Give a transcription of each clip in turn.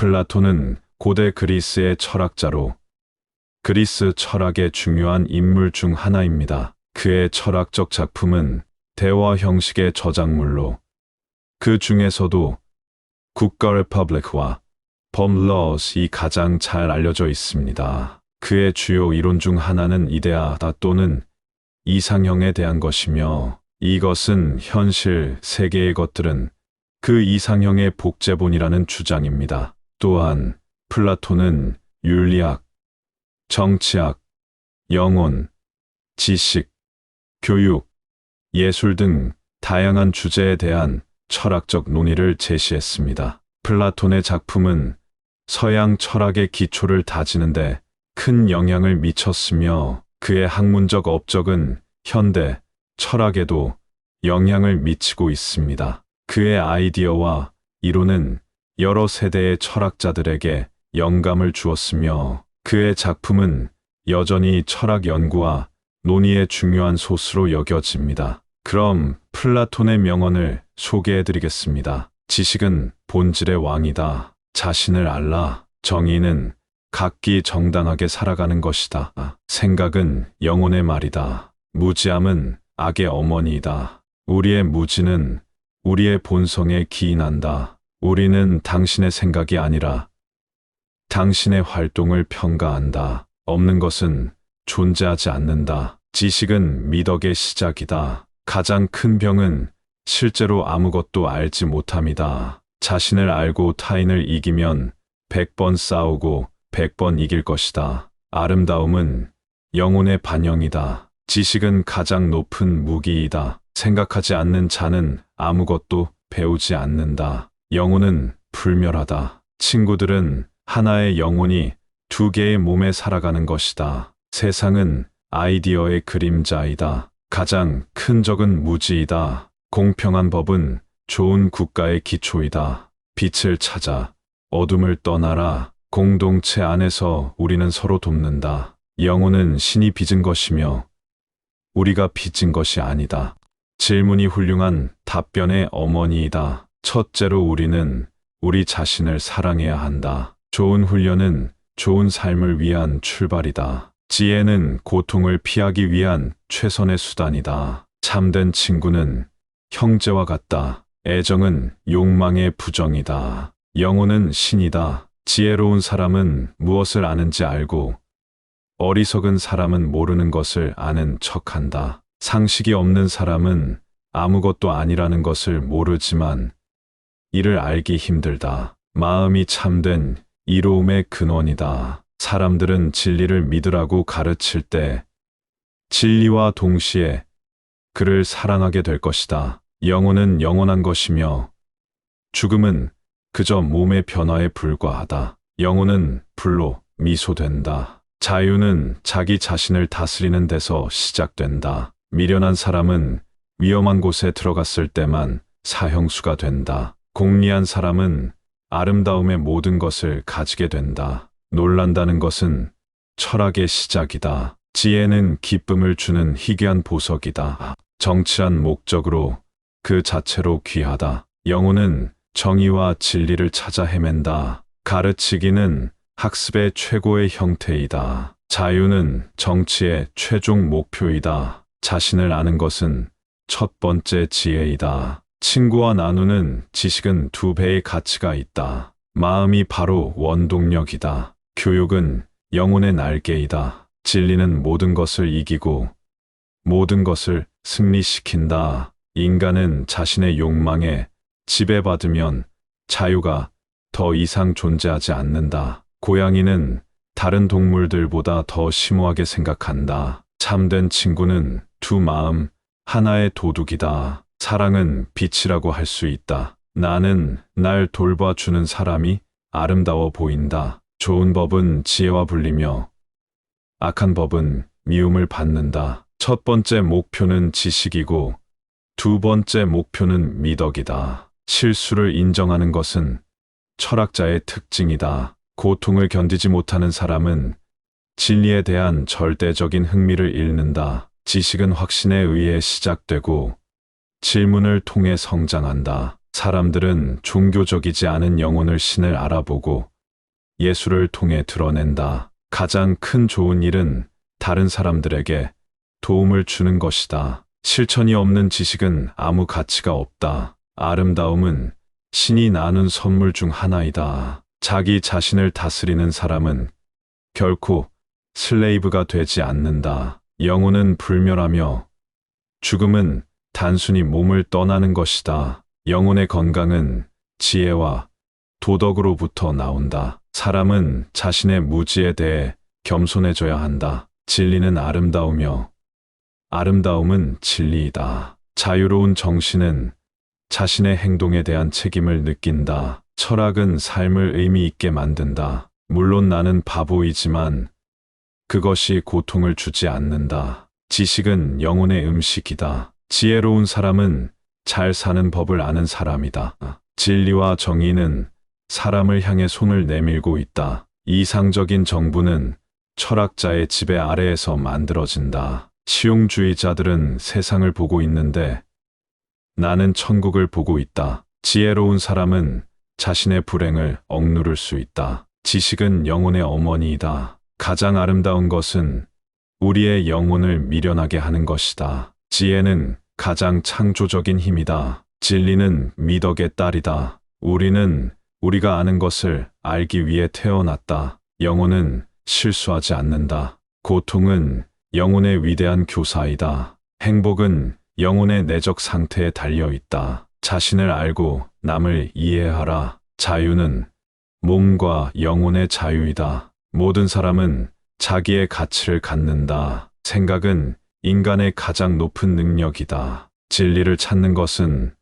플라톤은 고대 그리스의 철학자로 그리스 철학의 중요한 인물 중 하나입니다. 그의 철학적 작품은 대화 형식의 저작물로 그 중에서도 국가 레퍼블릭과 범러스이 가장 잘 알려져 있습니다. 그의 주요 이론 중 하나는 이데아다 또는 이상형에 대한 것이며 이것은 현실 세계의 것들은 그 이상형의 복제본이라는 주장입니다. 또한 플라톤은 윤리학, 정치학, 영혼, 지식, 교육, 예술 등 다양한 주제에 대한 철학적 논의를 제시했습니다. 플라톤의 작품은 서양 철학의 기초를 다지는데 큰 영향을 미쳤으며 그의 학문적 업적은 현대 철학에도 영향을 미치고 있습니다. 그의 아이디어와 이론은 여러 세대의 철학자들에게 영감을 주었으며 그의 작품은 여전히 철학 연구와 논의의 중요한 소스로 여겨집니다. 그럼 플라톤의 명언을 소개해드리겠습니다. 지식은 본질의 왕이다. 자신을 알라. 정의는 각기 정당하게 살아가는 것이다. 생각은 영혼의 말이다. 무지함은 악의 어머니이다. 우리의 무지는 우리의 본성에 기인한다. 우리는 당신의 생각이 아니라 당신의 활동을 평가한다. 없는 것은 존재하지 않는다. 지식은 미덕의 시작이다. 가장 큰 병은 실제로 아무것도 알지 못함이다. 자신을 알고 타인을 이기면 100번 싸우고 100번 이길 것이다. 아름다움은 영혼의 반영이다. 지식은 가장 높은 무기이다. 생각하지 않는 자는 아무것도 배우지 않는다. 영혼은 불멸하다. 친구들은 하나의 영혼이 두 개의 몸에 살아가는 것이다. 세상은 아이디어의 그림자이다. 가장 큰 적은 무지이다. 공평한 법은 좋은 국가의 기초이다. 빛을 찾아 어둠을 떠나라. 공동체 안에서 우리는 서로 돕는다. 영혼은 신이 빚은 것이며 우리가 빚진 것이 아니다. 질문이 훌륭한 답변의 어머니이다. 첫째로 우리는 우리 자신을 사랑해야 한다. 좋은 훈련은 좋은 삶을 위한 출발이다. 지혜는 고통을 피하기 위한 최선의 수단이다. 참된 친구는 형제와 같다. 애정은 욕망의 부정이다. 영혼은 신이다. 지혜로운 사람은 무엇을 아는지 알고 어리석은 사람은 모르는 것을 아는 척한다. 상식이 없는 사람은 아무것도 아니라는 것을 모르지만 이를 알기 힘들다. 마음이 참된 이로움의 근원이다. 사람들은 진리를 믿으라고 가르칠 때 진리와 동시에 그를 사랑하게 될 것이다. 영혼은 영원한 것이며 죽음은 그저 몸의 변화에 불과하다. 영혼은 불로 미소된다. 자유는 자기 자신을 다스리는 데서 시작된다. 미련한 사람은 위험한 곳에 들어갔을 때만 사형수가 된다. 공리한 사람은 아름다움의 모든 것을 가지게 된다. 놀란다는 것은 철학의 시작이다. 지혜는 기쁨을 주는 희귀한 보석이다. 정치한 목적으로 그 자체로 귀하다. 영혼은 정의와 진리를 찾아 헤맨다. 가르치기는 학습의 최고의 형태이다. 자유는 정치의 최종 목표이다. 자신을 아는 것은 첫 번째 지혜이다. 친구와 나누는 지식은 2배의 가치가 있다. 마음이 바로 원동력이다. 교육은 영혼의 날개이다. 진리는 모든 것을 이기고 모든 것을 승리시킨다. 인간은 자신의 욕망에 지배받으면 자유가 더 이상 존재하지 않는다. 고양이는 다른 동물들보다 더 심오하게 생각한다. 참된 친구는 두 마음 하나의 도둑이다. 사랑은 빛이라고 할 수 있다. 나는 날 돌봐주는 사람이 아름다워 보인다. 좋은 법은 지혜와 불리며 악한 법은 미움을 받는다. 첫 번째 목표는 지식이고 두 번째 목표는 미덕이다. 실수를 인정하는 것은 철학자의 특징이다. 고통을 견디지 못하는 사람은 진리에 대한 절대적인 흥미를 잃는다. 지식은 확신에 의해 시작되고 질문을 통해 성장한다. 사람들은 종교적이지 않은 영혼을 신을 알아보고 예술을 통해 드러낸다. 가장 큰 좋은 일은 다른 사람들에게 도움을 주는 것이다. 실천이 없는 지식은 아무 가치가 없다. 아름다움은 신이 나눈 선물 중 하나이다. 자기 자신을 다스리는 사람은 결코 슬레이브가 되지 않는다. 영혼은 불멸하며 죽음은 단순히 몸을 떠나는 것이다. 영혼의 건강은 지혜와 도덕으로부터 나온다. 사람은 자신의 무지에 대해 겸손해져야 한다. 진리는 아름다우며 아름다움은 진리이다. 자유로운 정신은 자신의 행동에 대한 책임을 느낀다. 철학은 삶을 의미 있게 만든다. 물론 나는 바보이지만 그것이 고통을 주지 않는다. 지식은 영혼의 음식이다. 지혜로운 사람은 잘 사는 법을 아는 사람이다. 진리와 정의는 사람을 향해 손을 내밀고 있다. 이상적인 정부는 철학자의 지배 아래에서 만들어진다. 실용주의자들은 세상을 보고 있는데 나는 천국을 보고 있다. 지혜로운 사람은 자신의 불행을 억누를 수 있다. 지식은 영혼의 어머니이다. 가장 아름다운 것은 우리의 영혼을 미련하게 하는 것이다. 지혜는 가장 창조적인 힘이다. 진리는 미덕의 딸이다. 우리는 우리가 아는 것을 알기 위해 태어났다. 영혼은 실수하지 않는다. 고통은 영혼의 위대한 교사이다. 행복은 영혼의 내적 상태에 달려 있다. 자신을 알고 남을 이해하라. 자유는 몸과 영혼의 자유이다. 모든 사람은 자기의 가치를 갖는다. 생각은 인간의 가장 높은 능력이다. 진리를 찾는 것은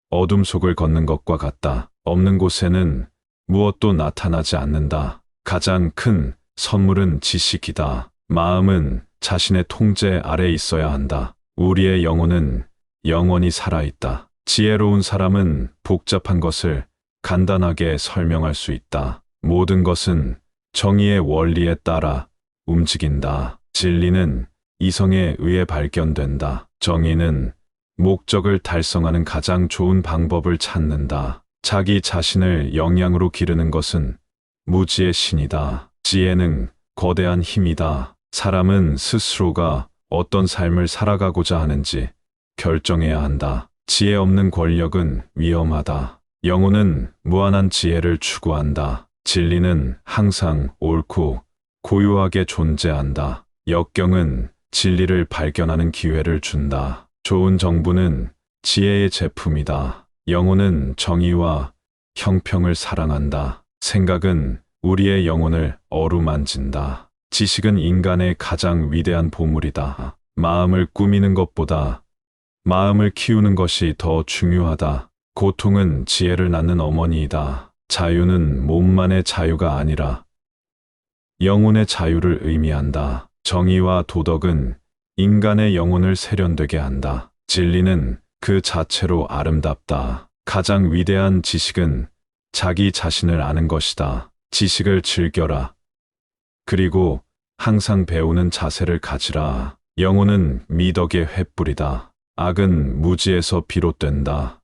어둠 속을 걷는 것과 같다. 없는 곳에는 무엇도 나타나지 않는다. 가장 큰 선물은 지식이다. 마음은 자신의 통제 아래 있어야 한다. 우리의 영혼은 영원히 살아있다. 지혜로운 사람은 복잡한 것을 간단하게 설명할 수 있다. 모든 것은 정의의 원리에 따라 움직인다. 진리는 이성에 의해 발견된다. 정의는 목적을 달성하는 가장 좋은 방법을 찾는다. 자기 자신을 영양으로 기르는 것은 무지의 신이다. 지혜는 거대한 힘이다. 사람은 스스로가 어떤 삶을 살아가고자 하는지 결정해야 한다. 지혜 없는 권력은 위험하다. 영혼은 무한한 지혜를 추구한다. 진리는 항상 옳고 고유하게 존재한다. 역경은 진리를 발견하는 기회를 준다. 좋은 정부는 지혜의 제품이다. 영혼은 정의와 형평을 사랑한다. 생각은 우리의 영혼을 어루만진다. 지식은 인간의 가장 위대한 보물이다. 마음을 꾸미는 것보다 마음을 키우는 것이 더 중요하다. 고통은 지혜를 낳는 어머니이다. 자유는 몸만의 자유가 아니라 영혼의 자유를 의미한다. 정의와 도덕은 인간의 영혼을 세련되게 한다. 진리는 그 자체로 아름답다. 가장 위대한 지식은 자기 자신을 아는 것이다. 지식을 즐겨라. 그리고 항상 배우는 자세를 가지라. 영혼은 미덕의 횃불이다. 악은 무지에서 비롯된다.